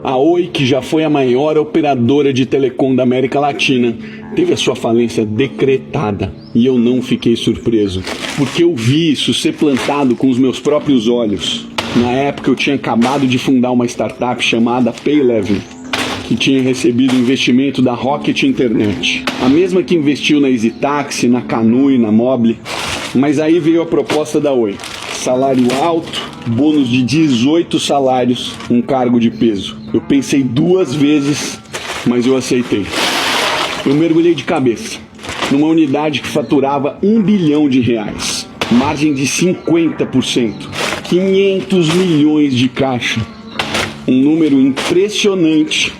A Oi, que já foi a maior operadora de telecom da América Latina, teve a sua falência decretada. E eu não fiquei surpreso, porque eu vi isso ser plantado com os meus próprios olhos. Na época eu tinha acabado de fundar uma startup chamada Paylevel, que tinha recebido investimento da Rocket Internet, a mesma que investiu na EasyTaxi, na Canui, na Mobile. Mas aí veio a proposta da Oi. Salário alto, bônus de 18 salários, um cargo de peso. Eu pensei 2 vezes, mas eu aceitei. Eu mergulhei de cabeça numa unidade que faturava R$1 bilhão, margem de 50%, 500 milhões de caixa. Um número impressionante,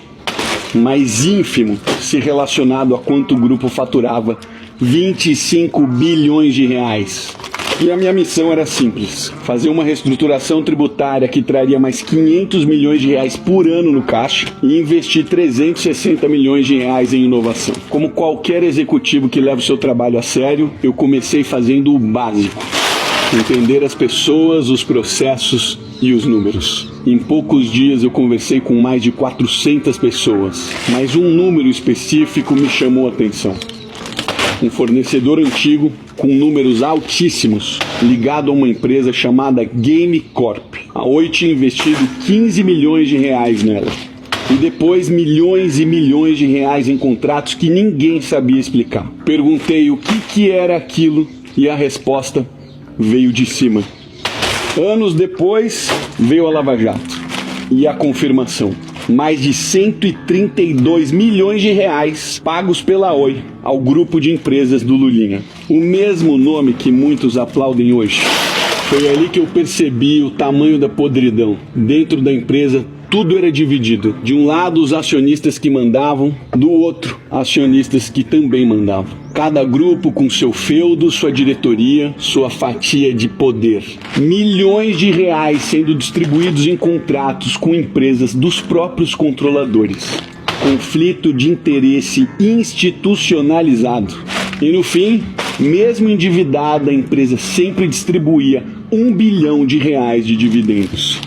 mas ínfimo se relacionado a quanto o grupo faturava, 25 bilhões de reais. E a minha missão era simples: fazer uma reestruturação tributária que traria mais 500 milhões de reais por ano no caixa e investir 360 milhões de reais em inovação. Como qualquer executivo que leva o seu trabalho a sério, eu comecei fazendo o básico: entender as pessoas, os processos e os números. Em poucos dias eu conversei com mais de 400 pessoas, mas um número específico me chamou a atenção. Um fornecedor antigo com números altíssimos, ligado a uma empresa chamada GameCorp. A Oi tinha investido 15 milhões de reais nela. E depois milhões e milhões de reais em contratos que ninguém sabia explicar. Perguntei o que era aquilo e a resposta veio de cima. Anos depois veio a Lava Jato e a confirmação. Mais de 132 milhões de reais pagos pela Oi ao grupo de empresas do Lulinha. O mesmo nome que muitos aplaudem hoje. Foi ali que eu percebi o tamanho da podridão. Dentro da empresa, tudo era dividido. De um lado, os acionistas que mandavam, do outro, acionistas que também mandavam. Cada grupo com seu feudo, sua diretoria, sua fatia de poder. Milhões de reais sendo distribuídos em contratos com empresas dos próprios controladores. Conflito de interesse institucionalizado. E no fim, mesmo endividada, a empresa sempre distribuía R$1 bilhão de dividendos.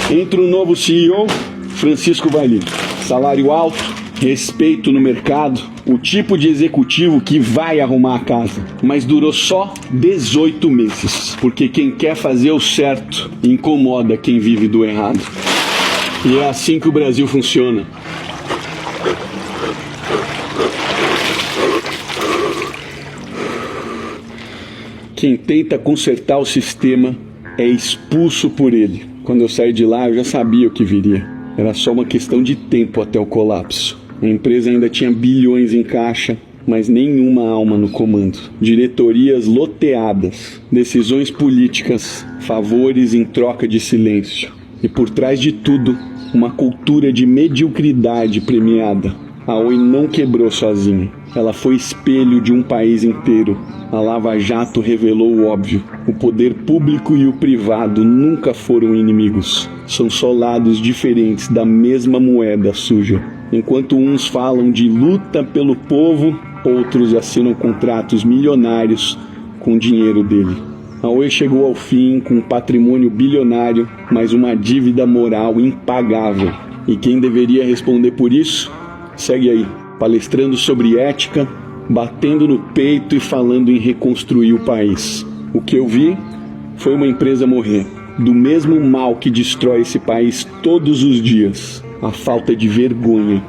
Entra o novo CEO, Francisco Valim. Salário alto, respeito no mercado, o tipo de executivo que vai arrumar a casa. Mas durou só 18 meses, porque quem quer fazer o certo incomoda quem vive do errado. E é assim que o Brasil funciona. Quem tenta consertar o sistema é expulso por ele. Quando eu saí de lá, eu já sabia o que viria. Era só uma questão de tempo até o colapso. A empresa ainda tinha bilhões em caixa, mas nenhuma alma no comando. Diretorias loteadas, decisões políticas, favores em troca de silêncio. E por trás de tudo, uma cultura de mediocridade premiada. A Oi não quebrou sozinha. Ela foi espelho de um país inteiro. A Lava Jato revelou o óbvio. O poder público e o privado nunca foram inimigos. São só lados diferentes da mesma moeda suja. Enquanto uns falam de luta pelo povo, outros assinam contratos milionários com o dinheiro dele. A Oi chegou ao fim com um patrimônio bilionário, mas uma dívida moral impagável. E quem deveria responder por isso? Segue aí, palestrando sobre ética, batendo no peito e falando em reconstruir o país. O que eu vi foi uma empresa morrer, do mesmo mal que destrói esse país todos os dias, a falta de vergonha.